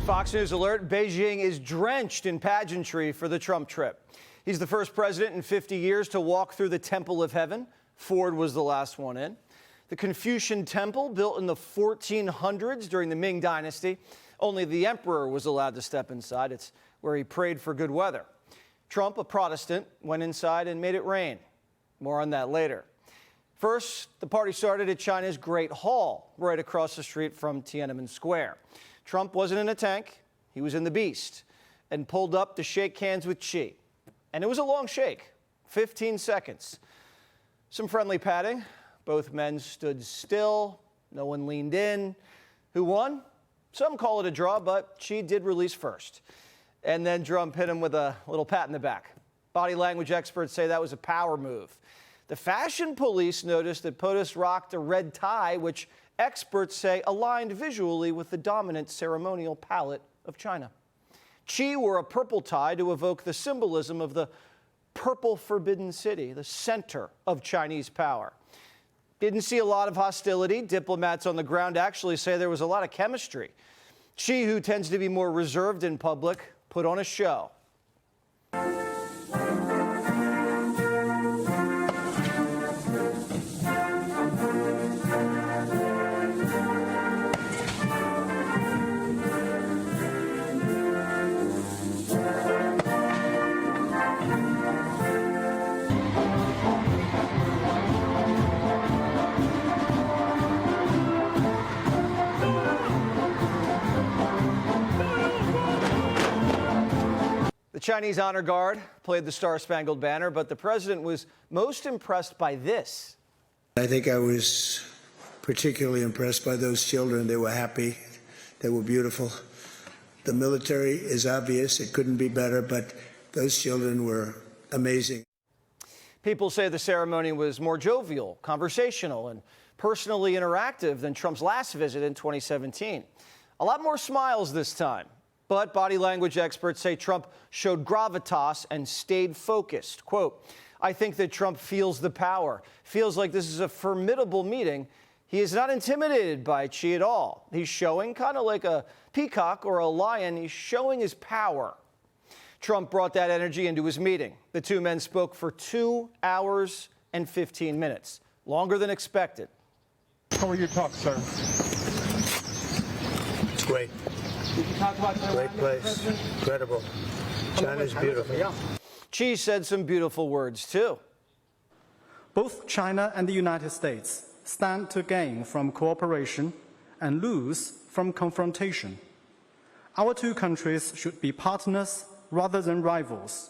Fox News alert, Beijing is drenched in pageantry for the Trump trip. He's the first president in 50 years to walk through the Temple of Heaven. Ford was the last one in. The Confucian Temple, built in the 1400s during the Ming Dynasty. Only the emperor was allowed to step inside. It's where he prayed for good weather. Trump, a Protestant, went inside and made it rain. More on that later. First, the party started at China's Great Hall, right across the street from Tiananmen Square. Trump wasn't in a tank, he was in the Beast, and pulled up to shake hands with Xi. And it was a long shake, 15 seconds. Some friendly patting. Both men stood still, no one leaned in. Who won? Some call it a draw, but Xi did release first. And then Trump hit him with a little pat in the back. Body language experts say that was a power move. The fashion police noticed that POTUS rocked a red tie, which experts say aligned visually with the dominant ceremonial palette of China. Xi wore a purple tie to evoke the symbolism of the purple forbidden city, the center of Chinese power. Didn't see a lot of hostility. Diplomats on the ground actually say there was a lot of chemistry. Xi, who tends to be more reserved in public, put on a show. The Chinese honor guard played the Star-Spangled Banner, but the president was most impressed by this. I think I was particularly impressed by those children. They were happy. They were beautiful. The military is obvious. It couldn't be better, but those children were amazing. People say the ceremony was more jovial, conversational, and personally interactive than Trump's last visit in 2017. A lot more smiles this time. But body language experts say Trump showed gravitas and stayed focused. Quote, I think that Trump feels the power, feels like this is a formidable meeting. He is not intimidated by Xi at all. He's showing, kind of like a peacock or a lion, he's showing his power. Trump brought that energy into his meeting. The two men spoke for 2 hours and 15 minutes, longer than expected. How were your talks, sir? It's great. Did you talk about Taiwan? Great place. Incredible. China's beautiful. Xi said some beautiful words, too. Both China and the United States stand to gain from cooperation and lose from confrontation. Our two countries should be partners rather than rivals.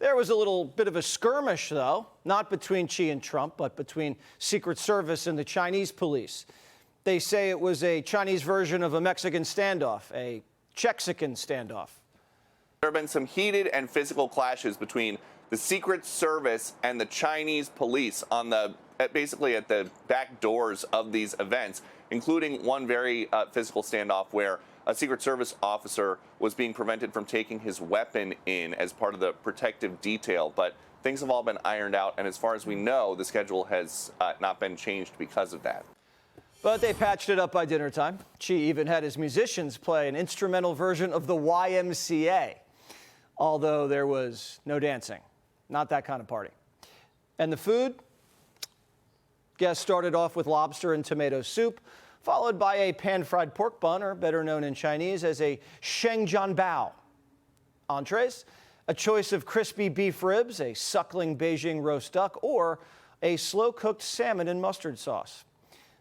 There was a little bit of a skirmish, though, not between Xi and Trump, but between Secret Service and the Chinese police. They say it was a Chinese version of a Mexican standoff, a Chexican standoff. There have been some heated and physical clashes between the Secret Service and the Chinese police on basically at the back doors of these events, including one very physical standoff where a Secret Service officer was being prevented from taking his weapon in as part of the protective detail. But things have all been ironed out, and as far as we know, the schedule has not been changed because of that. But they patched it up by dinner time. Xi even had his musicians play an instrumental version of the YMCA, although there was no dancing. Not that kind of party. And the food? Guests started off with lobster and tomato soup, followed by a pan-fried pork bun, or better known in Chinese as a shengjianbao. Entrees? A choice of crispy beef ribs, a suckling Beijing roast duck, or a slow-cooked salmon in mustard sauce.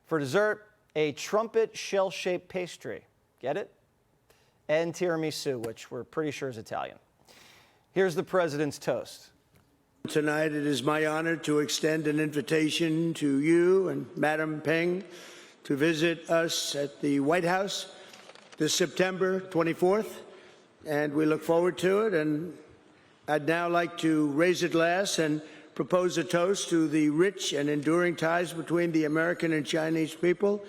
For dessert, a trumpet shell-shaped pastry. Get it? And tiramisu, which we're pretty sure is Italian. Here's the president's toast. Tonight, it is my honor to extend an invitation to you and Madam Peng to visit us at the White House this September 24th, and we look forward to it. And I'd now like to raise a glass and propose a toast to the rich and enduring ties between the American and Chinese people.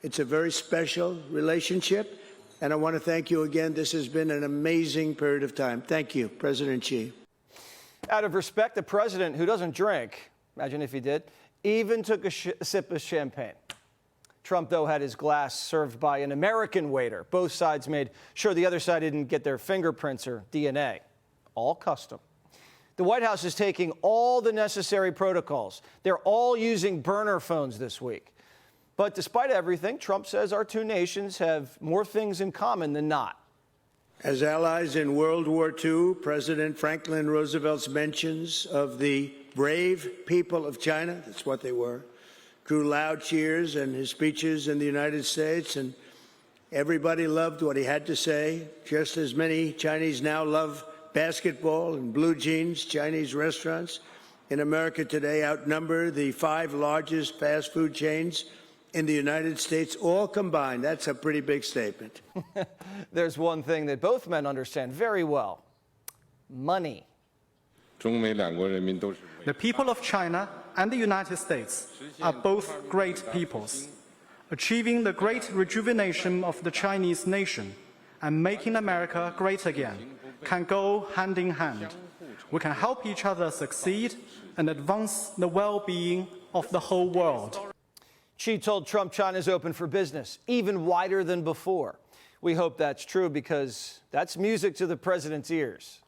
It's a very special relationship, and I want to thank you again. This has been an amazing period of time. Thank you, President Xi. Out of respect, the president, who doesn't drink, imagine if he did, even took a sip of champagne. Trump, though, had his glass served by an American waiter. Both sides made sure the other side didn't get their fingerprints or DNA. All custom. The White House is taking all the necessary protocols. They're all using burner phones this week. But despite everything, Trump says our two nations have more things in common than not. As allies in World War II, President Franklin Roosevelt's mentions of the brave people of China, that's what they were, drew loud cheers in his speeches in the United States, and everybody loved what he had to say. Just as many Chinese now love basketball and blue jeans. Chinese restaurants in America today outnumber the 5 largest fast food chains in the United States, all combined. That's a pretty big statement. There's one thing that both men understand very well: money. The people of China and the United States are both great peoples. Achieving the great rejuvenation of the Chinese nation and making America great again can go hand in hand. We can help each other succeed and advance the well-being of the whole world. Xi told Trump China's open for business, even wider than before. We hope that's true because that's music to the president's ears.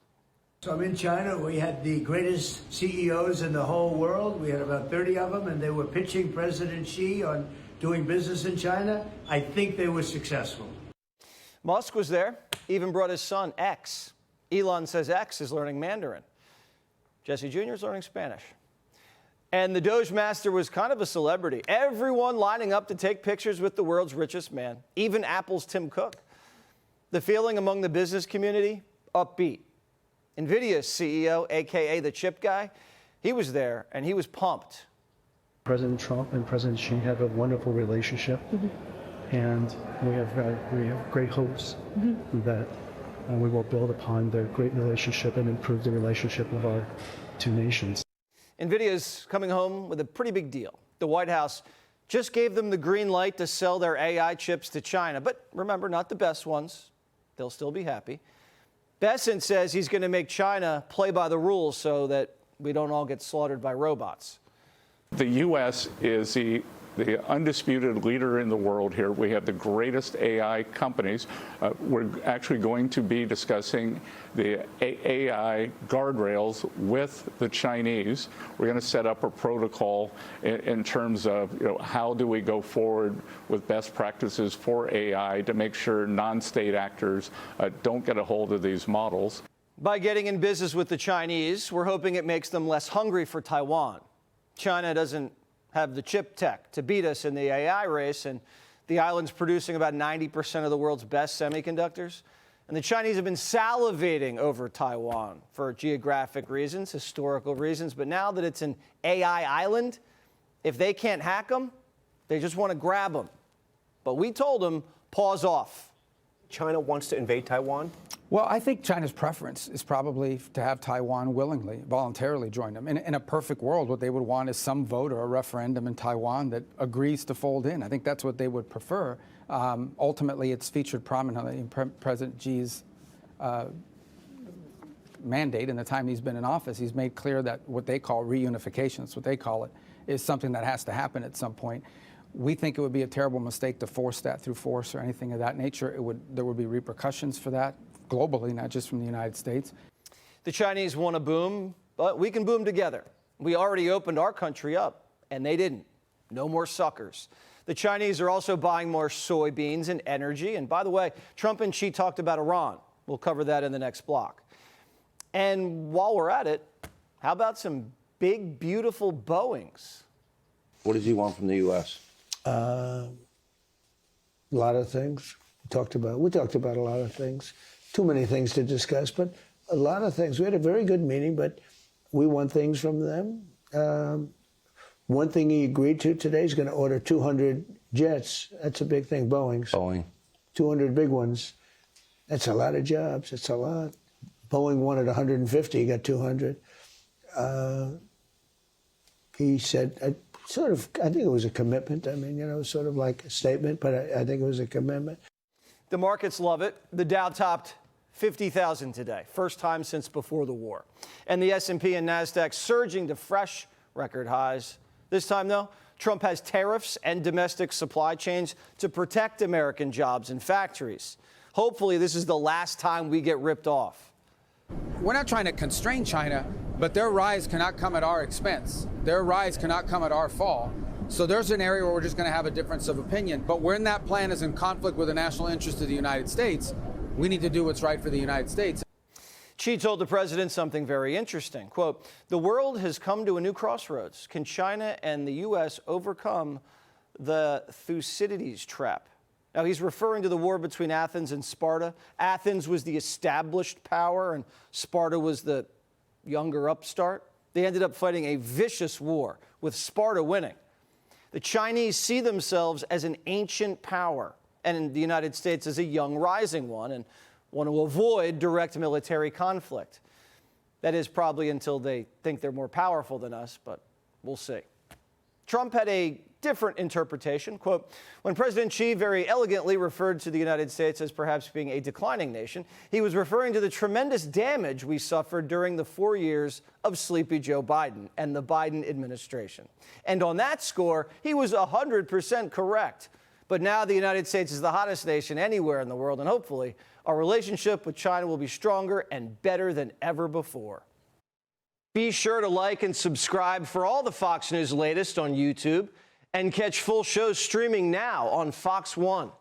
So I'm in China. We had the greatest CEOs in the whole world. We had about 30 of them, and they were pitching President Xi on doing business in China. I think they were successful. Musk was there, even brought his son, X. Elon says X is learning Mandarin. Jesse Jr. is learning Spanish. And the Doge Master was kind of a celebrity. Everyone lining up to take pictures with the world's richest man, even Apple's Tim Cook. The feeling among the business community, upbeat. NVIDIA's CEO, AKA the chip guy, he was there and he was pumped. President Trump and President Xi have a wonderful relationship, and we have great hopes that we will build upon the great relationship and improve the relationship of our two nations. NVIDIA's coming home with a pretty big deal. The White House just gave them the green light to sell their AI chips to China. But remember, not the best ones. They'll still be happy. Besant says he's going to make China play by the rules so that we don't all get slaughtered by robots. The U.S. is the undisputed leader in the world here. We have the greatest AI companies. We're actually going to be discussing the AI guardrails with the Chinese. We're going to set up a protocol in terms of, how do we go forward with best practices for AI to make sure non-state actors don't get a hold of these models. By getting in business with the Chinese, we're hoping it makes them less hungry for Taiwan. China doesn't have the chip tech to beat us in the AI race, and the island's producing about 90% of the world's best semiconductors. And the Chinese have been salivating over Taiwan for geographic reasons, historical reasons. But now that it's an AI island, if they can't hack them, they just want to grab them. But we told them, pause off. China wants to invade Taiwan? Well, I think China's preference is probably to have Taiwan willingly, voluntarily join them. In a perfect world, what they would want is some vote or a referendum in Taiwan that agrees to fold in. I think that's what they would prefer. Ultimately, it's featured prominently in President Xi's mandate in the time he's been in office. He's made clear that what they call reunification, that's what they call it, is something that has to happen at some point. We think it would be a terrible mistake to force that through force or anything of that nature. There would be repercussions for that globally, not just from the United States. The Chinese want to boom, but we can boom together. We already opened our country up, and they didn't. No more suckers. The Chinese are also buying more soybeans and energy. And by the way, Trump and Xi talked about Iran. We'll cover that in the next block. And while we're at it, how about some big, beautiful Boeings? What does he want from the U.S.? A lot of things. We talked about a lot of things. Too many things to discuss, but a lot of things. We had a very good meeting, but we want things from them. One thing he agreed to today is going to order 200 jets. That's a big thing, Boeing's. Boeing. 200 big ones. That's a lot of jobs. It's a lot. Boeing wanted 150, he got 200. He said, I think it was a commitment. I mean, sort of like a statement, but I think it was a commitment. The markets love it. The Dow topped 50,000 today, first time since before the war. And the S&P and NASDAQ surging to fresh record highs. This time, though, Trump has tariffs and domestic supply chains to protect American jobs and factories. Hopefully, this is the last time we get ripped off. We're not trying to constrain China, but their rise cannot come at our expense. Their rise cannot come at our fall. So there's an area where we're just going to have a difference of opinion. But when that plan is in conflict with the national interest of the United States, we need to do what's right for the United States. Xi told the president something very interesting. Quote, "The world has come to a new crossroads. Can China and the U.S. overcome the Thucydides trap?" Now, he's referring to the war between Athens and Sparta. Athens was the established power, and Sparta was the younger upstart. They ended up fighting a vicious war, with Sparta winning. The Chinese see themselves as an ancient power, and the United States as a young rising one, and want to avoid direct military conflict. That is probably until they think they're more powerful than us, but we'll see. Trump had a different interpretation. Quote, "When President Xi very elegantly referred to the United States as perhaps being a declining nation, he was referring to the tremendous damage we suffered during the 4 years of sleepy Joe Biden and the Biden administration. And on that score, he was 100% correct. But now the United States is the hottest nation anywhere in the world, and hopefully our relationship with China will be stronger and better than ever before." Be sure to like and subscribe for all the Fox News latest on YouTube, and catch full shows streaming now on Fox One.